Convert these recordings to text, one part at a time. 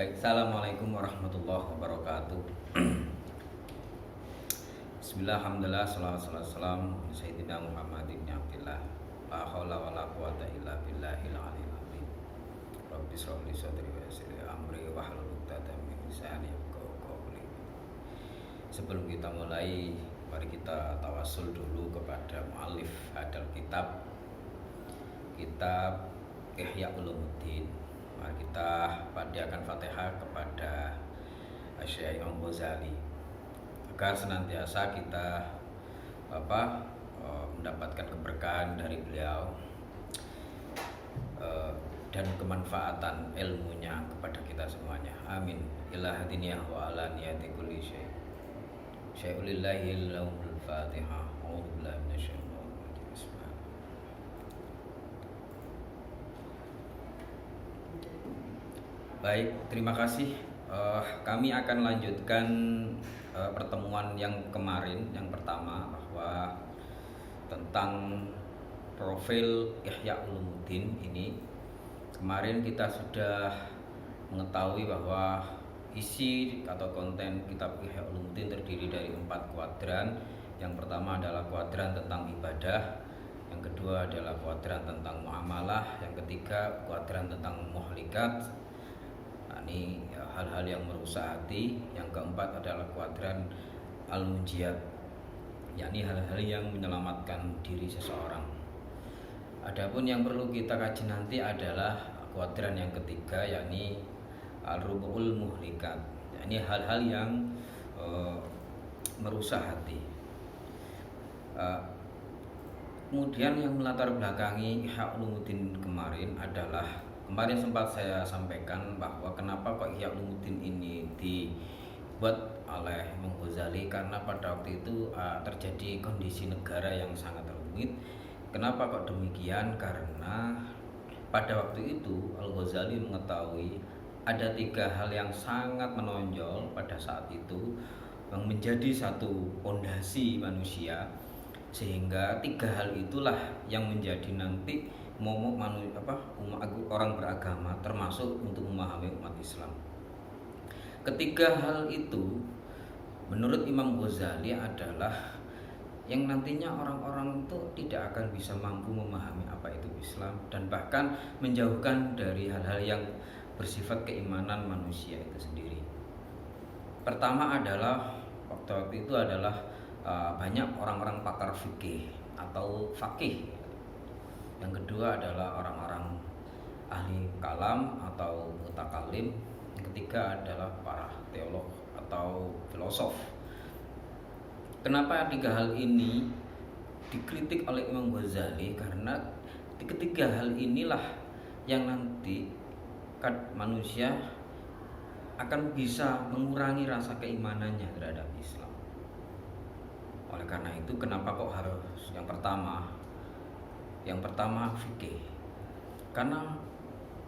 Baik, assalamualaikum warahmatullahi wabarakatuh. Bismillah, alhamdulillah, salam Sayyidina Muhammad ibn Abdillah. La haula wa la quwata illa billahil aliyil azim. Rabbi shrah li sadri wa yassir li amri wahlul 'uqdatam min lisani yafqahu qawli. Sebelum kita mulai, mari kita tawasul dulu kepada muallif hadal kitab Ihya Ulumuddin. Mari kita panjatkan Fatihah kepada Syekh Imam Ghazali agar senantiasa kita mendapatkan keberkahan dari beliau dan kemanfaatan ilmunya kepada kita semuanya. Amin. Ila hadiniyah wa ala niyati kulli syai'. Syai'ulillahi lahumul Fatihah. A'udzubillahi minasyaitonir rajim. Bismillah. Baik, terima kasih. Kami akan lanjutkan pertemuan yang kemarin, yang pertama, bahwa tentang profil Ihya Ulumuddin ini. Kemarin kita sudah mengetahui bahwa isi atau konten kitab Ihya Ulumuddin terdiri dari 4 kuadran. Yang pertama adalah kuadran tentang ibadah, yang kedua adalah kuadran tentang muamalah, yang ketiga kuadran tentang muhlikat. Ini hal-hal yang merusak hati. Yang keempat adalah kuadran al-munjiyat, yakni hal-hal yang menyelamatkan diri seseorang. Adapun yang perlu kita kaji nanti adalah kuadran yang ketiga, yakni al-rubu'ul muhlikat, yakni hal-hal yang merusak hati. Kemudian yang melatar belakangi Ihya Ulumuddin kemarin sempat saya sampaikan bahwa kenapa kok Ihya Ulumuddin ini dibuat oleh Imam Ghazali, karena pada waktu itu terjadi kondisi negara yang sangat rumit. Kenapa kok demikian? Karena pada waktu itu Al-Ghazali mengetahui ada 3 hal yang sangat menonjol pada saat itu yang menjadi satu pondasi manusia, sehingga 3 hal itulah yang menjadi nanti momok orang beragama, termasuk untuk memahami umat Islam. Ketiga hal itu menurut Imam Ghazali adalah yang nantinya orang-orang itu tidak akan bisa mampu memahami apa itu Islam, dan bahkan menjauhkan dari hal-hal yang bersifat keimanan manusia itu sendiri. Pertama adalah waktu itu adalah banyak orang-orang pakar fikih atau faqih. Yang kedua adalah orang-orang ahli kalam atau mutakalim. Yang ketiga adalah para teolog atau filosof. Kenapa 3 hal ini dikritik oleh Imam Ghazali? Karena ketiga hal inilah yang nanti manusia akan bisa mengurangi rasa keimanannya terhadap Islam. Oleh karena itu, kenapa kok harus yang pertama fikih? Karena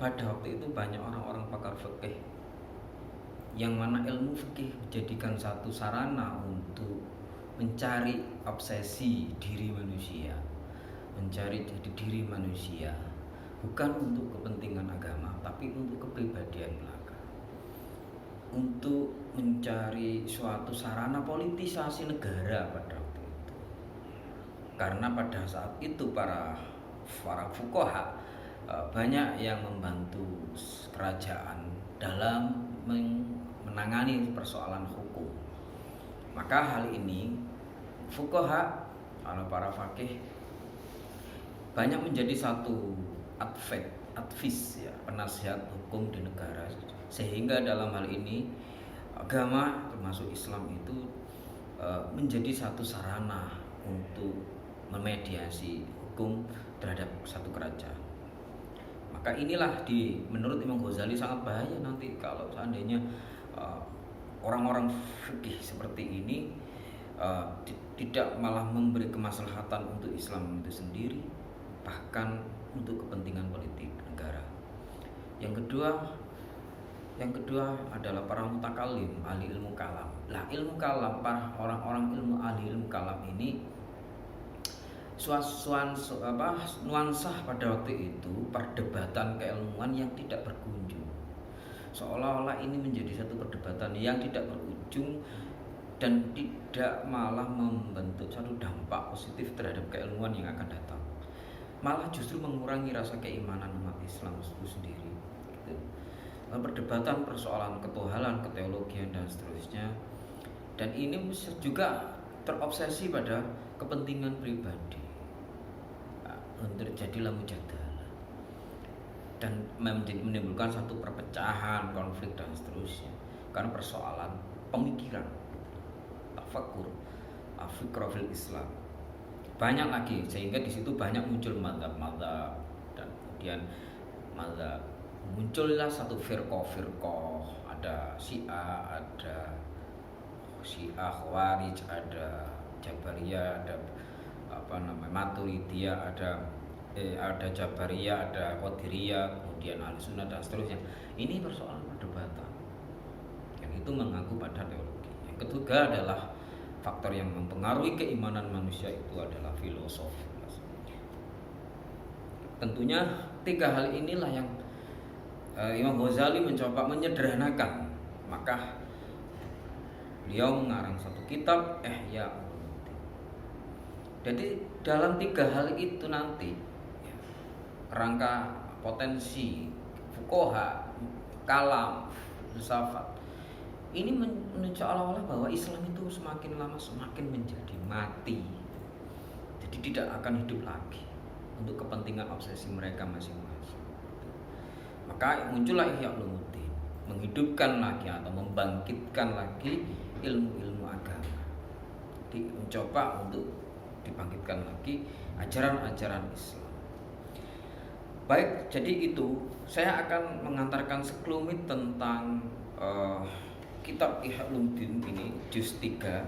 pada waktu itu banyak orang-orang pakar fikih yang mana ilmu fikih dijadikan satu sarana untuk mencari obsesi diri manusia, mencari jati diri manusia, bukan untuk kepentingan agama, tapi untuk kepribadian belaka, untuk mencari suatu sarana politisasi negara pada waktu itu. Karena pada saat itu para fuqaha banyak yang membantu kerajaan dalam menangani persoalan hukum. Maka hal ini fuqaha atau para faqih banyak menjadi satu advis ya, penasihat hukum di negara, sehingga dalam hal ini agama termasuk Islam itu menjadi satu sarana untuk memediasi hukum terhadap satu kerajaan. Maka inilah menurut Imam Ghazali sangat bahaya nanti kalau seandainya orang-orang fikih seperti ini tidak malah memberi kemaslahatan untuk Islam itu sendiri, bahkan untuk kepentingan politik negara. Yang kedua adalah para mutakalim, ahli ilmu kalam. Lah, ilmu kalam, para orang-orang ahli ilmu kalam ini nuansa pada waktu itu perdebatan keilmuan yang tidak berkunjung. seolah-olah ini menjadi satu perdebatan yang tidak berujung dan tidak malah membentuk satu dampak positif terhadap keilmuan yang akan datang, malah justru mengurangi rasa keimanan umat Islam itu sendiri gitu. Perdebatan persoalan ketuhanan, keteologian dan seterusnya, dan ini juga terobsesi pada kepentingan pribadi, terjadilah mujadalah dan menimbulkan satu perpecahan, konflik dan seterusnya karena persoalan pemikiran, tafakur, fikra fil Islam banyak lagi, sehingga di situ banyak muncul mazhab-mazhab dan kemudian mazhab muncullah satu firqah, ada Syiah, ada Khawarij, ada Jabariyah, ada Maturidiyah, ada Jabariyah, ada Qadiriyah, kemudian Ahlussunnah dan seterusnya. Ini persoalan perdebatan yang itu mengaku pada teologi. Yang ketiga adalah faktor yang mempengaruhi keimanan manusia itu adalah filosofi. Tentunya tiga hal inilah yang Imam Ghazali mencoba menyederhanakan. Maka beliau mengarang satu kitab Ihya Ulumuddin. Jadi dalam tiga hal itu nanti rangka potensi fuqaha, kalam, filsafat ini seolah-olah bahwa Islam itu semakin lama semakin menjadi mati. Jadi tidak akan hidup lagi untuk kepentingan obsesi mereka masing-masing. Maka muncullah Ihya Ulumuddin, menghidupkan lagi atau membangkitkan lagi ilmu-ilmu agama. Jadi mencoba untuk dibangkitkan lagi ajaran-ajaran Islam. Baik, jadi itu saya akan mengantarkan sekelumit tentang kitab Ihya Ulumuddin ini juz 3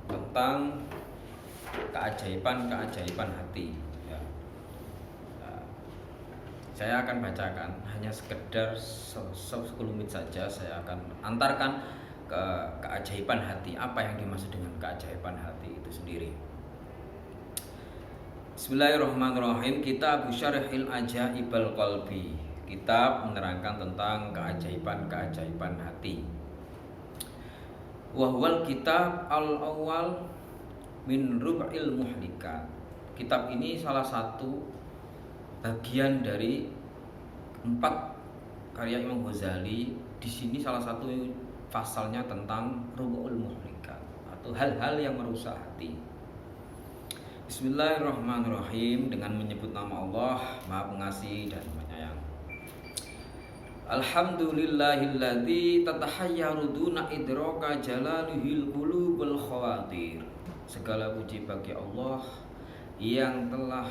tentang keajaiban hati ya. Saya akan bacakan hanya sekedar sekelumit saja. Saya akan antarkan ke keajaiban hati. Apa yang dimaksud dengan keajaiban hati itu sendiri? Bismillahirrahmanirrahim. Kitab Syarhil Ajaibal Qalbi. Kitab menerangkan tentang keajaiban hati. Wahwal kitab al-awwal min rub'il muhlikat. Kitab ini salah satu bagian dari 4 karya Imam Ghazali. Di sini salah satu pasalnya tentang rub'ul muhlikat atau hal-hal yang merusak hati. Bismillahirrahmanirrahim, dengan menyebut nama Allah Maha Pengasih dan Penyayang. Alhamdulillahilladzi tatahayyaru duna idraka jalalihil qulubul khawatir. Segala puji bagi Allah yang telah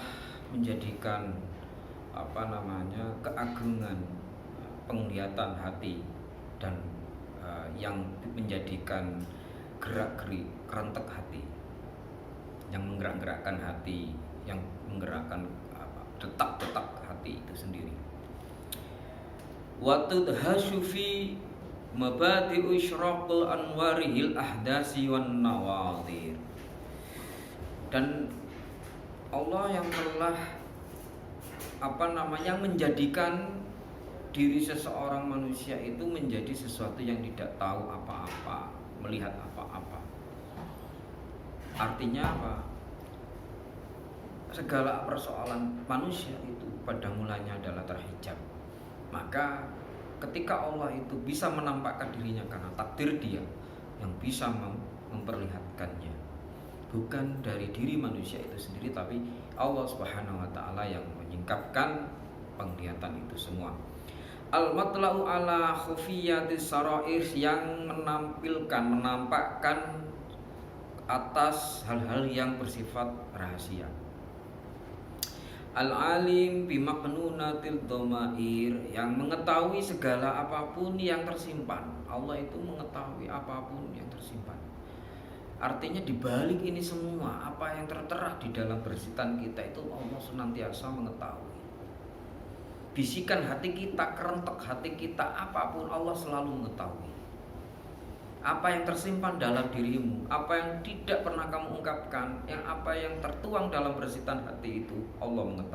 menjadikan keagungan penglihatan hati dan yang menjadikan gerak-gerik kerentek hati, yang menggerak-gerakkan hati, yang menggerakkan detak-detak hati itu sendiri. Wa tudhasyu fi mabadi'u isyraqul anwarihil ahdasi wan nawadir. Dan Allah yang telah menjadikan diri seseorang manusia itu menjadi sesuatu yang tidak tahu apa-apa, melihat apa-apa. Artinya apa? Segala persoalan manusia itu pada mulanya adalah terhijab. Maka ketika Allah itu bisa menampakkan dirinya karena takdir Dia yang bisa memperlihatkannya, bukan dari diri manusia itu sendiri, tapi Allah Subhanahu wa taala yang menyingkapkan penglihatan itu semua. Al-matla'u ala khufiyatis sarair, yang menampakkan atas hal-hal yang bersifat rahasia. Al-alim bimaqnunatil dhamair, yang mengetahui segala apapun yang tersimpan. Allah itu mengetahui apapun yang tersimpan. Artinya di balik ini semua, apa yang tertera di dalam bersitan kita itu Allah senantiasa mengetahui. Bisikan hati kita, kerentek hati kita, apapun Allah selalu mengetahui. Apa yang tersimpan dalam dirimu, apa yang tidak pernah kamu ungkapkan, apa yang tertuang dalam bersitan hati itu Allah mengetahui.